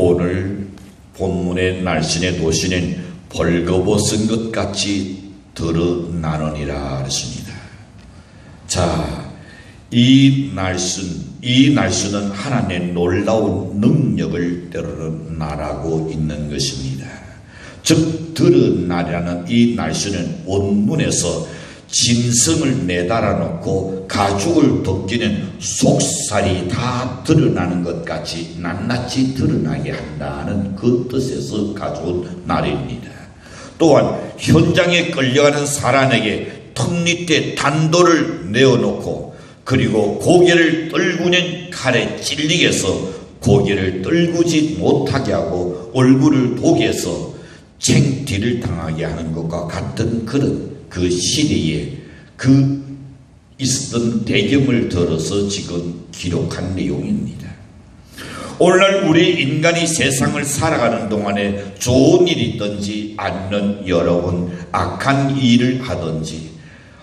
오늘 본문의 날씬의 도시는 벌거벗은 것 같이 드러나느니라 그랬습니다. 자, 이 날씬은 하나님의 놀라운 능력을 드러나라고 있는 것입니다. 즉 드러나라는 이 날씬은 원문에서 진성을 내달아 놓고 가죽을 벗기는 속살이 다 드러나는 것 같이 낱낱이 드러나게 한다는 그 뜻에서 가져온 날입니다. 또한 현장에 끌려가는 사람에게 턱 밑에 단도를 내어놓고 그리고 고개를 떨구는 칼에 찔리게 해서 고개를 떨구지 못하게 하고 얼굴을 독해서 챙티를 당하게 하는 것과 같은 그런 그 시대에 그 있었던 배경을 들어서 지금 기록한 내용입니다. 오늘날 우리 인간이 세상을 살아가는 동안에 좋은 일이 있든지 아니면 여러분 악한 일을 하든지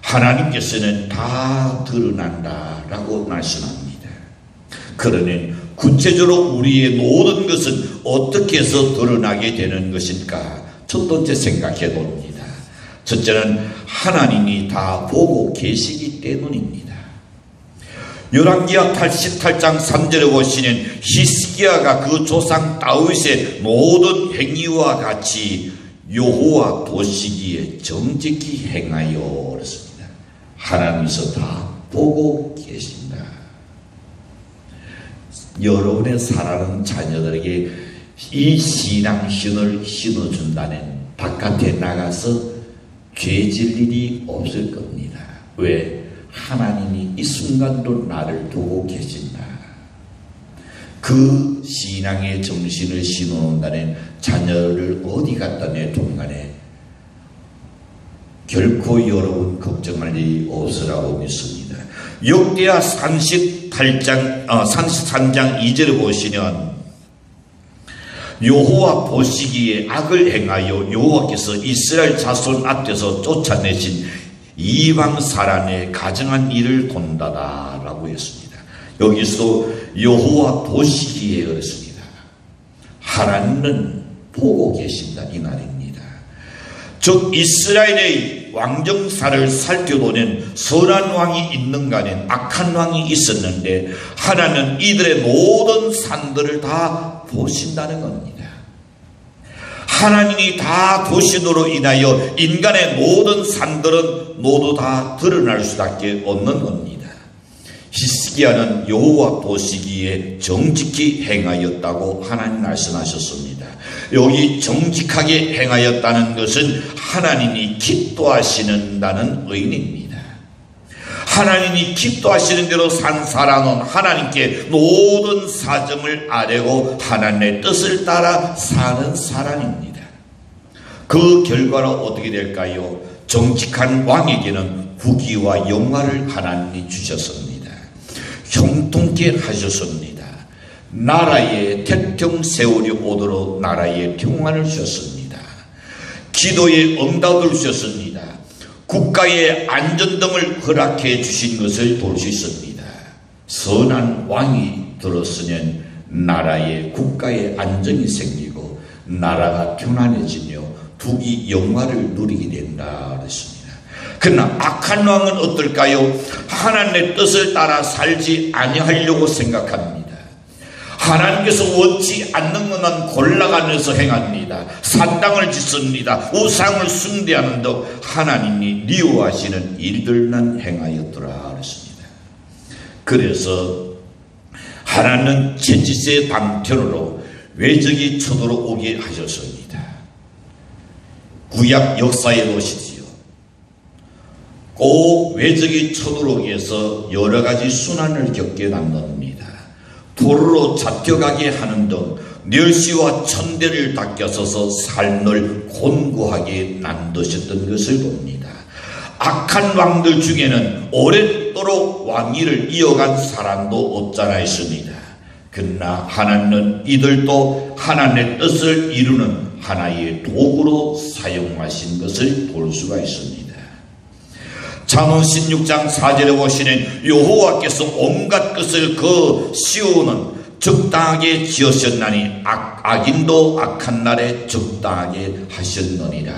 하나님께서는 다 드러난다라고 말씀합니다. 그러니 구체적으로 우리의 모든 것은 어떻게 해서 드러나게 되는 것일까? 첫 번째 생각해 봅니다. 첫째는 하나님이 다 보고 계시기 때문입니다. 열왕기하 88장 3절에 보시는 히스기야가 그 조상 다윗의 모든 행위와 같이 여호와 보시기에 정직히 행하여 그랬습니다. 하나님께서 다 보고 계신다. 여러분의 사랑하는 자녀들에게 이 신앙신을 신어준다는 바깥에 나가서 죄질 일이 없을 겁니다. 왜? 하나님이 이 순간도 나를 보고 계신다. 그 신앙의 정신을 신어놓는다는 자녀를 어디 갖다 내둔 간에 결코 여러분 걱정할 일이 없으라고 믿습니다. 역대하 33장 2절에 보시면 여호와 보시기에 악을 행하여 여호와께서 이스라엘 자손 앞에서 쫓아내신 이방 사람의 가정한 일을 본다다 라고 했습니다. 여기서 여호와 보시기에 그랬습니다. 하나님은 보고 계신다 이 말입니다. 즉 이스라엘의 왕정사를 살펴보는 선한 왕이 있는가는 악한 왕이 있었는데 하나님은 이들의 모든 산들을 다 보신다는 겁니다. 하나님이 다 보시도록 인하여 인간의 모든 산들은 모두 다 드러날 수밖에 없는 겁니다. 히스기야는 여호와 보시기에 정직히 행하였다고 하나님 말씀하셨습니다. 여기 정직하게 행하였다는 것은 하나님이 기뻐하시는다는 의미입니다. 하나님이 기뻐하시는 대로 산 사람은 하나님께 모든 사정을 아뢰고 하나님의 뜻을 따라 사는 사람입니다. 그 결과로 어떻게 될까요? 정직한 왕에게는 부귀와 영화를 하나님이 주셨습니다. 형통케 하셨습니다. 나라에 태평 세월이 오도록 나라에 평안을 주셨습니다. 기도에 응답을 주셨습니다. 국가의 안전 등을 허락해 주신 것을 볼 수 있습니다. 선한 왕이 들었으면 나라의 국가의 안정이 생기고 나라가 평안해지며 부귀 영화를 누리게 된다 그랬습니다. 그러나 악한 왕은 어떨까요? 하나님의 뜻을 따라 살지 아니하려고 생각합니다. 하나님께서 원치 않는 것만 골라가면서 행합니다. 산당을 짓습니다. 우상을 숭배하는 등 하나님이 미워하시는 일들만 행하였더라 그랬습니다. 그래서 하나님은 채짓의 방편으로 외적이 쳐들어오게 하셨습니다. 구약 역사에 보시지요. 꼭 외적이 쳐들어오게 해서 여러 가지 순환을 겪게 만듭니다. 도로로 잡혀가게 하는 등 멸시와 천대를 닦여서서 삶을 곤고하게 만드셨던 것을 봅니다. 악한 왕들 중에는 오랫도록 왕위를 이어간 사람도 없잖아 있습니다. 그러나 하나님은 이들도 하나님의 뜻을 이루는 하나의 도구로 사용하신 것을 볼 수가 있습니다. 잠언 16장 4절에 보시는 여호와께서 온갖 것을 그 씌우는 적당하게 지으셨나니 악인도 악한 날에 적당하게 하셨느니라.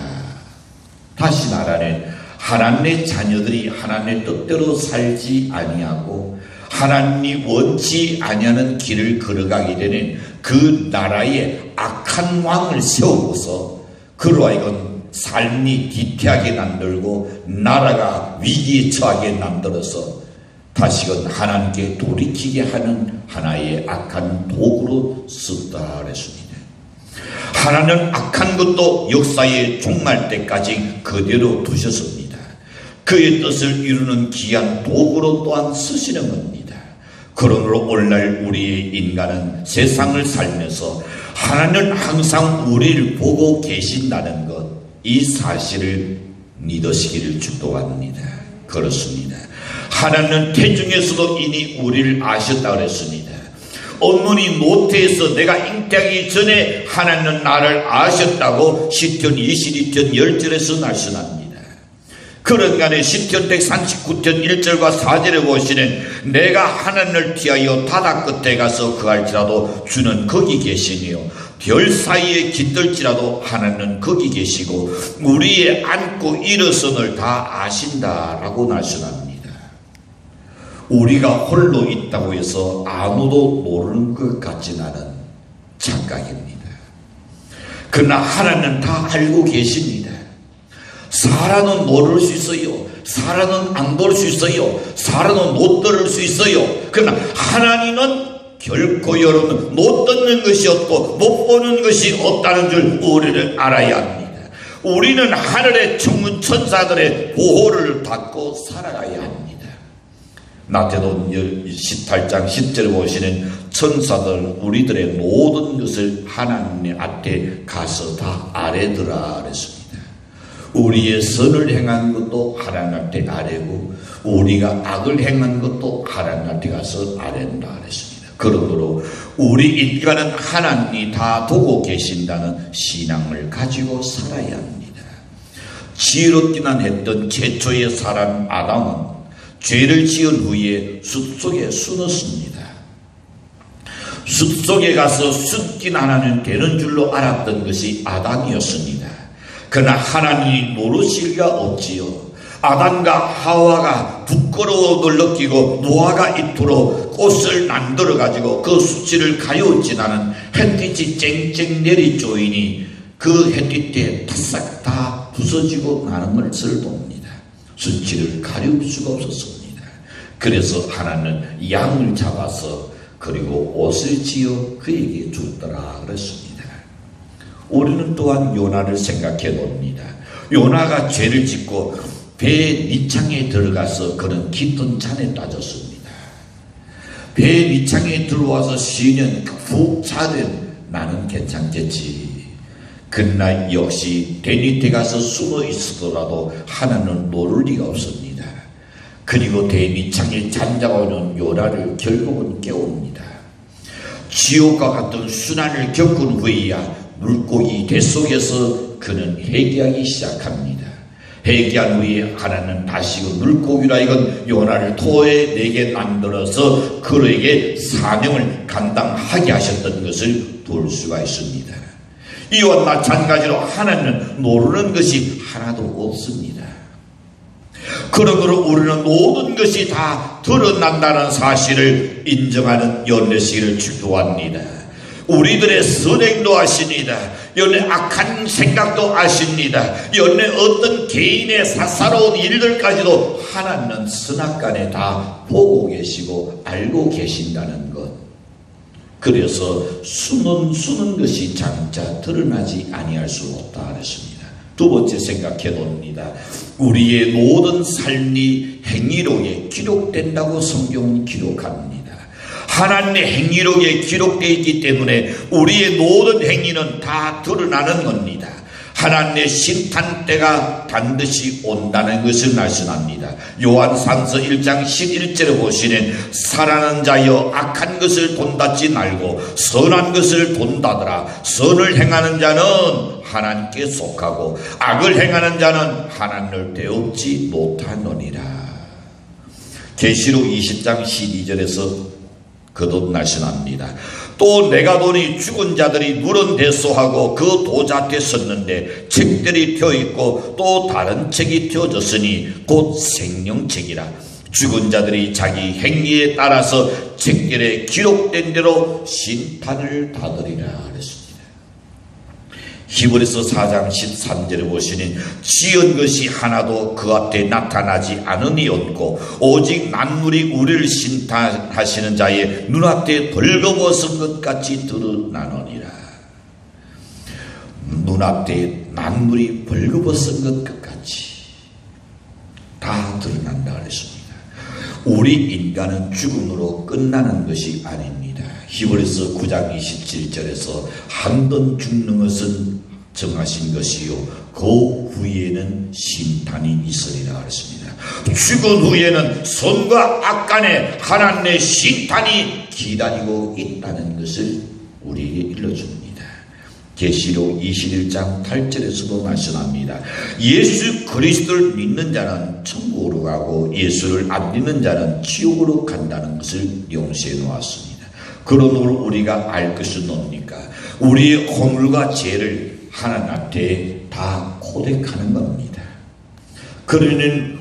다시 말하는 하나님의 자녀들이 하나님의 뜻대로 살지 아니하고 하나님이 원치 아니하는 길을 걸어가게 되는 그 나라에 악한 왕을 세우고서 그로 하여금 삶이 뒤태하게 만들고 나라가 위기에 처하게 만들어서 다시금 하나님께 돌이키게 하는 하나의 악한 도구로 썼다 그랬습니다. 하나님은 악한 것도 역사의 종말 때까지 그대로 두셨습니다. 그의 뜻을 이루는 귀한 도구로 또한 쓰시는 겁니다. 그러므로 오늘날 우리의 인간은 세상을 살면서 하나님은 항상 우리를 보고 계신다는 것, 이 사실을 믿으시기를 축복합니다. 그렇습니다. 하나님은 태중에서도 이미 우리를 아셨다 그랬습니다. 어머니 노태에서 내가 잉태하기 전에 하나님은 나를 아셨다고 시편 22편 10절에서 말씀합니다. 그런 간에 시편 139편 1절과 4절에 보시는 내가 하나님을 피하여 바다 끝에 가서 거할지라도 주는 거기 계시니요 별 사이에 깃들지라도 하나님은 거기 계시고 우리의 앉고 일어선을 다 아신다라고 말씀합니다. 우리가 홀로 있다고 해서 아무도 모르는 것 같진 않은 착각입니다. 그러나 하나님은 다 알고 계십니다. 사람은 모를 수 있어요. 사람은 안 볼 수 있어요. 사람은 못 들을 수 있어요. 그러나 하나님은 결코 여러분 못 듣는 것이 없고 못 보는 것이 없다는 줄 우리를 알아야 합니다. 우리는 하늘의 천군 천사들의 보호를 받고 살아가야 합니다. 마태복음 18장 10절에 보시는 천사들 우리들의 모든 것을 하나님 앞에 가서 다 아뢰더라 그랬습니다. 우리의 선을 행한 것도 하나님 앞에 아뢰고 우리가 악을 행한 것도 하나님 앞에 가서 아뢰라 그랬습니다. 그러므로 우리 인간은 하나님이 다 보고 계신다는 신앙을 가지고 살아야 합니다. 지혜롭기만 했던 최초의 사람 아담은 죄를 지은 후에 숲속에 숨었습니다. 숲속에 가서 숨긴 하나는 되는 줄로 알았던 것이 아담이었습니다. 그러나 하나님이 모르실 리가 없지요. 아담과 하와가 부끄러움을 느끼고 노아가 이토록 꽃을 만들어 가지고 그 수치를 가여지나는 햇빛이 쨍쨍 내리쪼이니 그 햇빛에 타싹 다 부서지고 나는 것을 봅니다. 수치를 가릴 수가 없었습니다. 그래서 하나는 양을 잡아서 그리고 옷을 지어 그에게 줬더라 그랬습니다. 우리는 또한 요나를 생각해 봅니다. 요나가 죄를 짓고 배 밑창에 들어가서 그는 깊은 잔에 빠졌습니다. 배 밑창에 들어와서 쉬는 푹 자든 나는 괜찮겠지. 그러나 역시 배 밑에 가서 숨어 있었더라도 하나는 모를 리가 없습니다. 그리고 배 밑창에 잠자고 있는 요나를 결국은 깨웁니다. 지옥과 같은 순환을 겪은 후에야 물고기 대 속에서 그는 회개하기 시작합니다. 회개한 후에 하나는 다시 그 물고기로 하여금 요나를 토해내게 만들어서 그에게 사명을 감당하게 하셨던 것을 볼 수가 있습니다. 이와 마찬가지로 하나님은 모르는 것이 하나도 없습니다. 그러므로 우리는 모든 것이 다 드러난다는 사실을 인정하는 연례시기를 축도합니다. 우리들의 선행도 아십니다. 연애 악한 생각도 아십니다. 연애 어떤 개인의 사사로운 일들까지도 하나님은 선악간에 다 보고 계시고 알고 계신다는 것. 그래서 숨은 것이 장차 드러나지 아니할 수 없다 그랬습니다. 두 번째 생각해 봅니다. 우리의 모든 삶이 행위록에 기록된다고 성경은 기록합니다. 하나님의 행위록에 기록되어 있기 때문에 우리의 모든 행위는 다 드러나는 겁니다. 하나님의 심판 때가 반드시 온다는 것을 말씀합니다. 요한상서 1장 11절에 보시는 사랑하는 자여 악한 것을 본받지 말고 선한 것을 본다더라. 선을 행하는 자는 하나님께 속하고 악을 행하는 자는 하나님을 배우지 못하노니라. 계시록 20장 12절에서 거듭 날씬합니다. 또 내가 보니 죽은 자들이 누런 대소하고 그 도자대 섰는데 책들이 펴있고 또 다른 책이 펴졌으니 곧 생명책이라. 죽은 자들이 자기 행위에 따라서 책결에 기록된 대로 심판을 받으리라 그랬습니다. 히브리서 4장 13절에 보시니 지은 것이 하나도 그 앞에 나타나지 않으니 없고 오직 만물이 우리를 심판하시는 자의 눈앞에 벌거벗은 것 같이 드러나느니라. 눈앞에 만물이 벌거벗은 것 같이 다 드러난다 그랬습니다. 우리 인간은 죽음으로 끝나는 것이 아닙니다. 히브리서 9장 27절에서 한 번 죽는 것은 정하신 것이요 그 후에는 심판이 있으리라 했습니다. 죽은 후에는 선과 악 간에 하나님의 심판이 기다리고 있다는 것을 우리에게 일러줍니다. 계시록 21장 8절에서도 말씀합니다. 예수 그리스도를 믿는 자는 천국으로 가고 예수를 안 믿는 자는 지옥으로 간다는 것을 명시해 놓았습니다. 그러므로 우리가 알 것은 뭡니까? 우리의 허물과 죄를 하나님 앞에 다 고백하는 겁니다. 그러는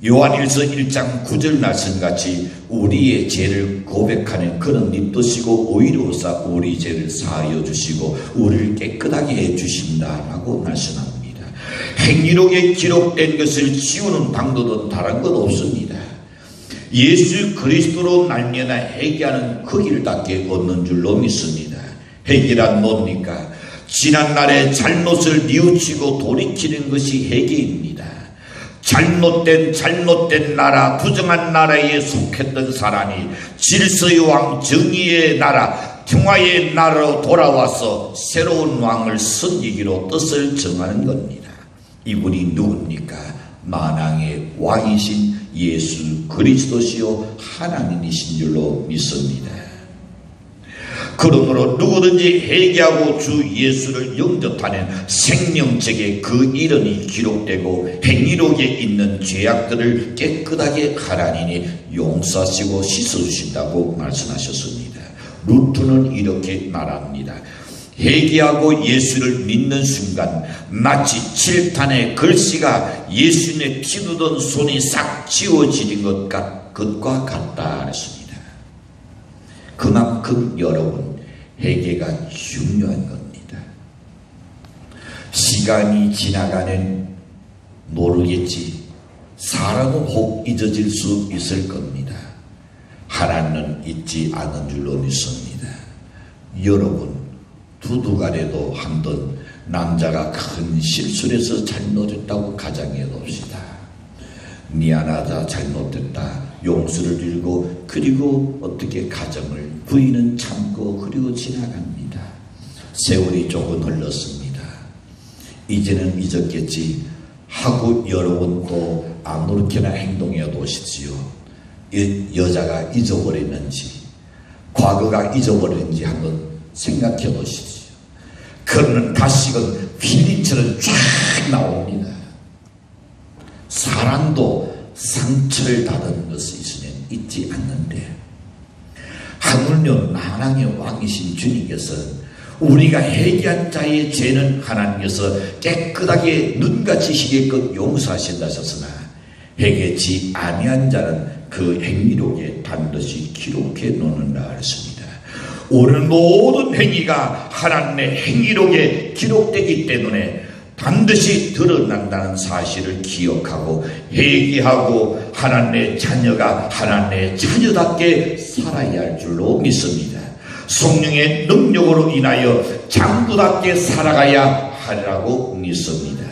요한일서 1장 9절 말씀같이 우리의 죄를 고백하는 그는 믿으시고 오히려 우리 죄를 사하여 주시고 우리를 깨끗하게 해주신다라고 말씀합니다. 행위록에 기록된 것을 지우는 방법은 다른 것 없습니다. 예수 그리스도로 말미암아 회개하는 그 길밖에 없는 줄로 믿습니다. 회개란 뭡니까? 지난날의 잘못을 뉘우치고 돌이키는 것이 회개입니다. 잘못된 나라, 부정한 나라에 속했던 사람이 질서의 왕, 정의의 나라, 평화의 나라로 돌아와서 새로운 왕을 섬기기로 뜻을 정하는 겁니다. 이분이 누굽니까? 만왕의 왕이신 예수 그리스도시요 하나님이신 줄로 믿습니다. 그러므로 누구든지 회개하고 주 예수를 영접하는 생명책에 그 이름이 기록되고 행위록에 있는 죄악들을 깨끗하게 하나님이 용서하시고 씻어주신다고 말씀하셨습니다. 루트는 이렇게 말합니다. 회개하고 예수를 믿는 순간 마치 칠탄의 글씨가 예수님의 피 묻은 손이 싹 지워지는 것과 같다 했습니다. 그만큼 여러분 회개가 중요한 겁니다. 시간이 지나가는 모르겠지 사람은 혹 잊어질 수 있을 겁니다. 하나님은 잊지 않은 줄로 믿습니다. 여러분 두둑아래도 한번 남자가 큰 실수를 해서 잘못했다고 가정해 봅시다. 미안하다, 잘못됐다, 용서를 빌고 그리고 어떻게 가정을 부인은 참고 그리고 지나갑니다. 세월이 조금 흘렀습니다. 이제는 잊었겠지 하고 여러분 또 아무렇게나 행동해 보십시오. 여자가 잊어버렸는지 과거가 잊어버렸는지 한번 생각해 보십시오. 그러면 다시금 필린처럼 쫙 나옵니다. 사람도 상처를 받은 것이 있으면 잊지 않는데 하물며 만왕의 왕이신 주님께서 우리가 회개한 자의 죄는 하나님께서 깨끗하게 눈같이 희게끔 용서하신다 하셨으나 회개치 아니한 자는 그 행위록에 반드시 기록해 놓는다 하셨습니다. 오늘 모든 행위가 하나님의 행위록에 기록되기 때문에 반드시 드러난다는 사실을 기억하고 회개하고 하나님의 자녀가 하나님의 자녀답게 살아야 할 줄로 믿습니다. 성령의 능력으로 인하여 장부답게 살아가야 하리라고 믿습니다.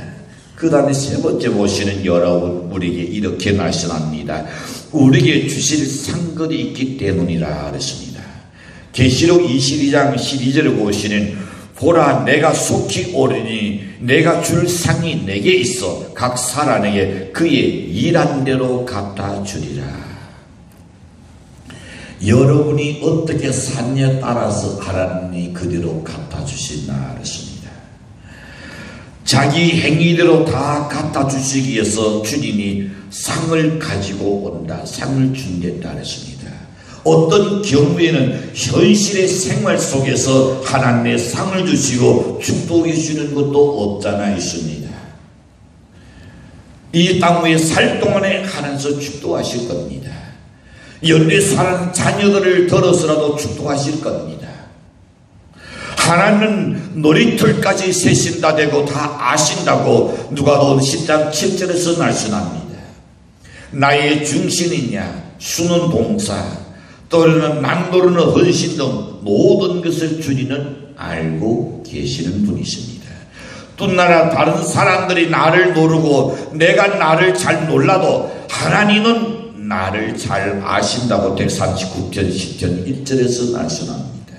그 다음에 세 번째 보시는 여러분 우리에게 이렇게 말씀합니다. 우리에게 주실 상급이 있기 때문이라 그랬습니다. 계시록 22장 12절을 보시는 보라 내가 속히 오르니 내가 줄 상이 내게 있어 각 사람에게 그의 일한 대로 갖다 주리라. 여러분이 어떻게 샀냐에 따라서 하나님이 그대로 갖다 주신다 그랬습니다. 자기 행위대로 다 갖다 주시기 위해서 주님이 상을 가지고 온다, 상을 준댔다 그랬습니다. 어떤 경우에는 현실의 생활 속에서 하나님의 상을 주시고 축복해 주시는 것도 없잖아 있습니다. 이 땅 위에 살 동안에 하나님께서 축복하실 겁니다. 연대 사는 자녀들을 들어서라도 축복하실 겁니다. 하나님은 놀이터까지 세신다 되고 다 아신다고 누가복음 10장 7절에서 말씀합니다. 나의 중신이냐 수는 봉사 또는 남노르는 헌신 등 모든 것을 주님은 알고 계시는 분이십니다. 또 나라 다른 사람들이 나를 모르고 내가 나를 잘 몰라도 하나님은 나를 잘 아신다고 139편 10편 1절에서 말씀합니다.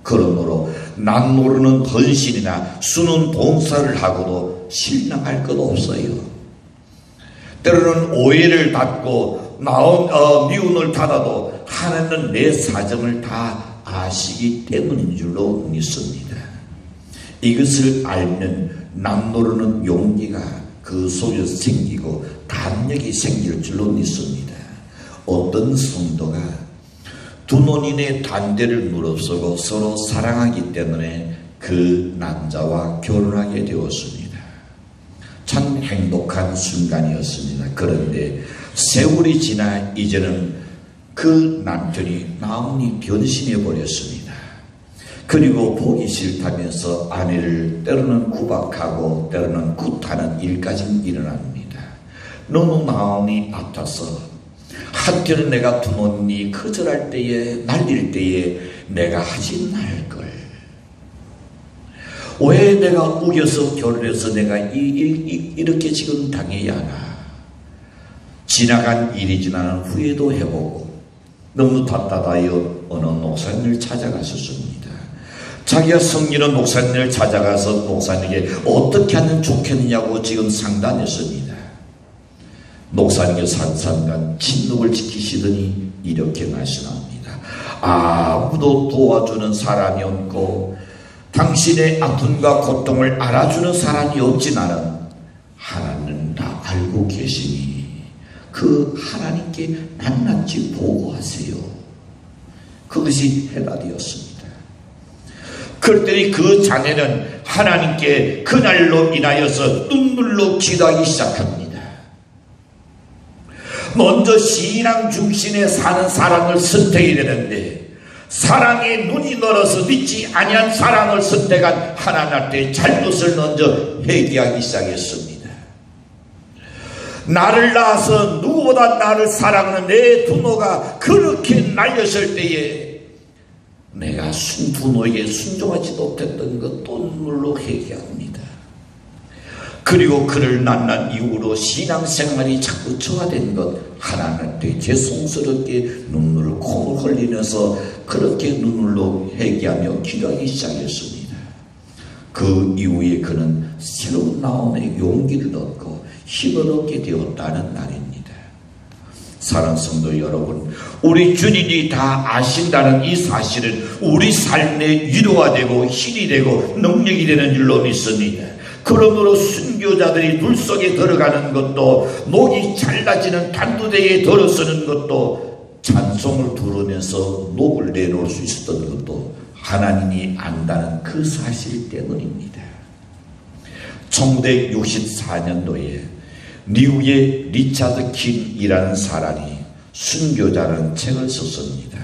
그러므로 남 모르는 헌신이나 수는 봉사를 하고도 실망할 것 없어요. 때로는 오해를 받고 미움을 받아도 하나님은 내 사정을 다 아시기 때문인 줄로 믿습니다. 이것을 알면 남 모르는 용기가 그 속에서 생기고 담력이 생길 줄로 믿습니다. 어떤 성도가 두 논인의 단대를 무릅쓰고 서로 사랑하기 때문에 그 남자와 결혼하게 되었습니다. 참 행복한 순간이었습니다. 그런데 세월이 지나 이제는 그 남편이 마음이 변신해 버렸습니다. 그리고 보기 싫다면서 아내를 때로는 구박하고 때로는 굿하는 일까지 일어납니다. 너무 마음이 아파서 한때는 내가 부모님이 거절할 때에 날릴 때에 내가 하지 말걸. 왜 내가 우겨서 결혼해서 내가 이렇게 지금 당해야 하나. 지나간 일이 지나는 후회도 해보고 너무 답답하여 어느 목사님을 찾아갔었습니다. 자기가 성리는 목사님을 찾아가서 목사님에게 어떻게 하면 좋겠느냐고 지금 상담했습니다. 목사님께서 한순간 침묵을 지키시더니 이렇게 말씀합니다. 아무도 도와주는 사람이 없고 당신의 아픔과 고통을 알아주는 사람이 없지만은 하나님은 다 알고 계시니 그 하나님께 낱낱이 보고하세요. 그것이 해답이었습니다. 그랬더니 그 자네는 하나님께 그날로 인하여서 눈물로 기도하기 시작합니다. 먼저 신앙 중심에 사는 사랑을 선택해야 되는데 사랑의 눈이 멀어서 믿지 아니한 사랑을 선택한 하나님한테 잘못을 먼저 회개하기 시작했습니다. 나를 낳아서 누구보다 나를 사랑하는 내 부모가 그렇게 날렸을 때에 내가 부모에게 순종하지 못했던 것도 눈물로 회개합니다. 그리고 그를 만난 이후로 신앙생활이 자꾸 저하된 것 하나님한테 죄송스럽게 눈물을 콩을 흘리면서 그렇게 눈물로 회개하며 기도하기 시작했습니다. 그 이후에 그는 새로운 마음의 용기를 얻고 힘을 얻게 되었다는 날입니다. 사랑하는 성도 여러분, 우리 주님이 다 아신다는 이 사실은 우리 삶의 위로가 되고 힘이 되고 능력이 되는 줄로 믿습니다. 그러므로 순교자들이 물 속에 들어가는 것도 목이 잘라지는 단두대에 들어서는 것도 찬송을 부르면서 목을 내놓을 수 있었던 것도 하나님이 안다는 그 사실 때문입니다. 1964년도에 미국의 리차드 킨이라는 사람이 순교자라는 책을 썼습니다.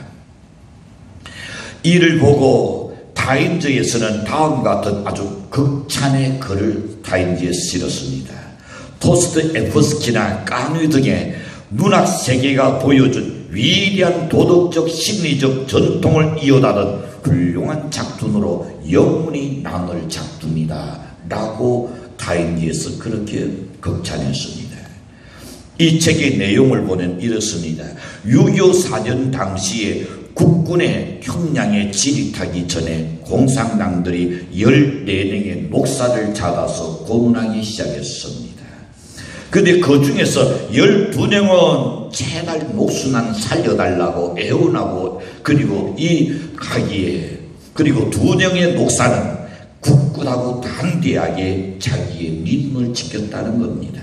이를 보고 타임즈에서는 다음과 같은 아주 극찬의 글을 타임즈에 실었습니다. 도스토옙스키나 까누 등의 문학 세계가 보여준 위대한 도덕적 심리적 전통을 이어나가는 훌륭한 작품으로 영원히 남을 작품이다 라고 타임즈에서 그렇게 극찬했습니다. 이 책의 내용을 보면 이렇습니다. 6.25 사전 당시에 국군의 평양에 진입하기 전에 공산당들이 14명의 목사를 잡아서 고문하기 시작했습니다. 그런데 그 중에서 12명은 제발 목숨만 살려달라고 애원하고 그리고 그리고 2명의 목사는 굳굳하고 담대하게 자기의 믿음을 지켰다는 겁니다.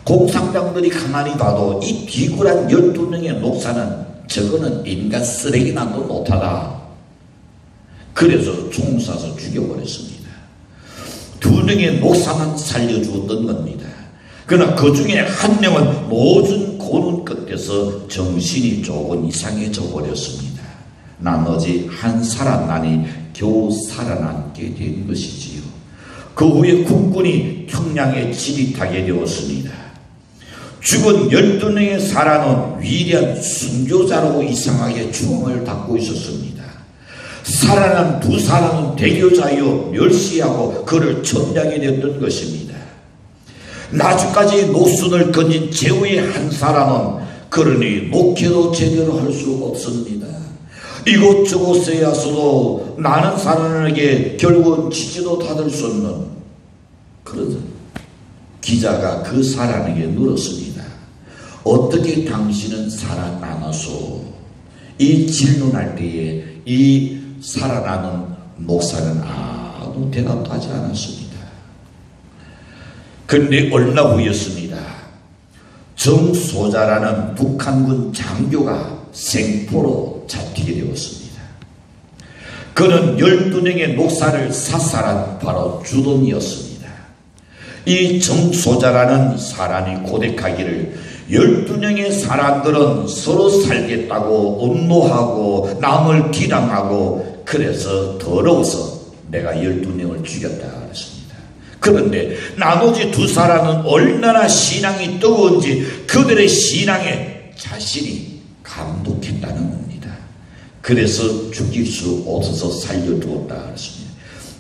공산당들이 가만히 봐도 이 비굴한 12명의 목사는 저거는 인간 쓰레기만도 못하다. 그래서 총 쏴서 죽여버렸습니다. 두 명의 목사만 살려주었던 겁니다. 그러나 그 중에 한 명은 모든 고문 끝에서 정신이 조금 이상해져 버렸습니다. 나머지 한 사람만이 겨우 살아남게 된 것이지요. 그 후에 국군이 평양에 진입하게 되었습니다. 죽은 12명의 사람은 위대한 순교자로 이상하게 주먹을 닫고 있었습니다. 살아난 두 사람은 대교자여 멸시하고 그를 천대하게 되었던 것입니다. 나주까지 목숨을 건진 제후의 한 사람은 그러니 목회도 제대로 할 수 없습니다. 이곳저곳에 와서도 많은 사람에게 결국은 지지도 받을 수 없는 그런 기자가 그 사람에게 물었습니다. 어떻게 당신은 살아남아서? 이 질문할 때에 이 살아나는 목사는 아무 대답도 하지 않았습니다. 그런데 얼마 후였습니다. 정소자라는 북한군 장교가 생포로 잡히게 되었습니다. 그는 12명의 목사를 사살한 바로 주동이었습니다. 이 정소자라는 사람이 고백하기를 12명의 사람들은 서로 살겠다고 음모하고 남을 기랑하고 그래서 더러워서 내가 12명을 죽였다 그랬습니다. 그런데 나머지 두 사람은 얼마나 신앙이 뜨거운지 그들의 신앙에 자신이 감독했다는 겁니다. 그래서 죽일 수 없어서 살려두었다 그랬습니다.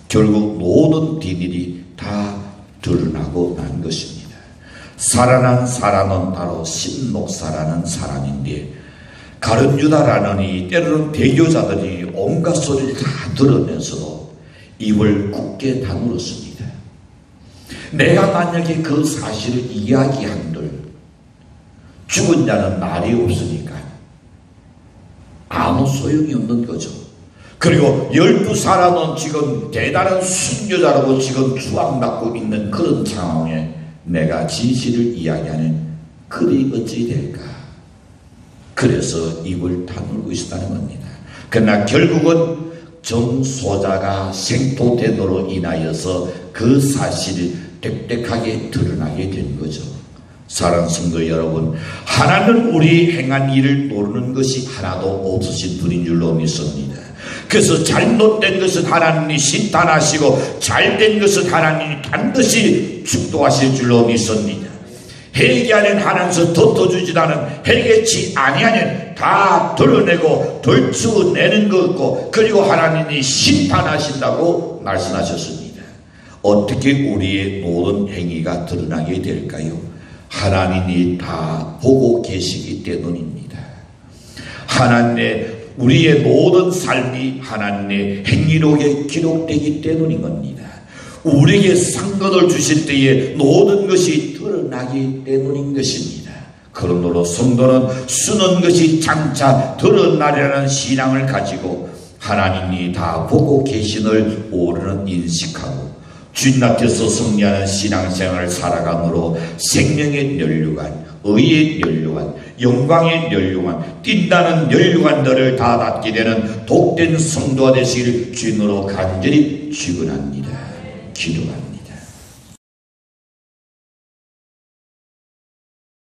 결국 모든 비밀이 다 드러나고 난 것입니다. 살아난 사람은 바로 신목사라는 사람인데 가룟유다라는 이 때로는 대교자들이 온갖 소리를 다 들으면서도 입을 굳게 다물었습니다. 내가 만약에 그 사실을 이야기한들 죽은 자는 말이 없으니까 아무 소용이 없는 거죠. 그리고 12사람은 지금 대단한 순교자라고 지금 추앙받고 있는 그런 상황에 내가 진실을 이야기하는 그리 어찌 될까? 그래서 입을 다물고 있었다는 겁니다. 그러나 결국은 정소자가 생포되도로 인하여서 그 사실이 빽빽하게 드러나게 된 거죠. 사랑하는 성도 여러분, 하나님은 우리 행한 일을 모르는 것이 하나도 없으신 분인 줄로 믿습니다. 그래서 잘못된 것은 하나님이 심판하시고 잘된 것은 하나님이 반드시 축도하실 줄로 믿습니다. 회개하는 하나님께서 덮어주지 않은 회개치 아니하는 다 드러내고 덜쳐내는 것 같고 그리고 하나님이 심판하신다고 말씀하셨습니다. 어떻게 우리의 모든 행위가 드러나게 될까요? 하나님이 다 보고 계시기 때문입니다. 하나님의 우리의 모든 삶이 하나님의 행위록에 기록되기 때문인 겁니다. 우리에게 상급을 주실 때에 모든 것이 드러나기 때문인 것입니다. 그러므로 성도는 쓰는 것이 장차 드러나려는 신앙을 가지고 하나님이 다 보고 계신을 오르는 인식하고 주님 앞에서 승리하는 신앙생활을 살아감으로 생명의 연료관, 의의 연료관, 영광의 연료관, 뛴다는 연료관들을 다 닫게 되는 복된 성도가 되시기를 주님으로 간절히 축원합니다. 기도합니다.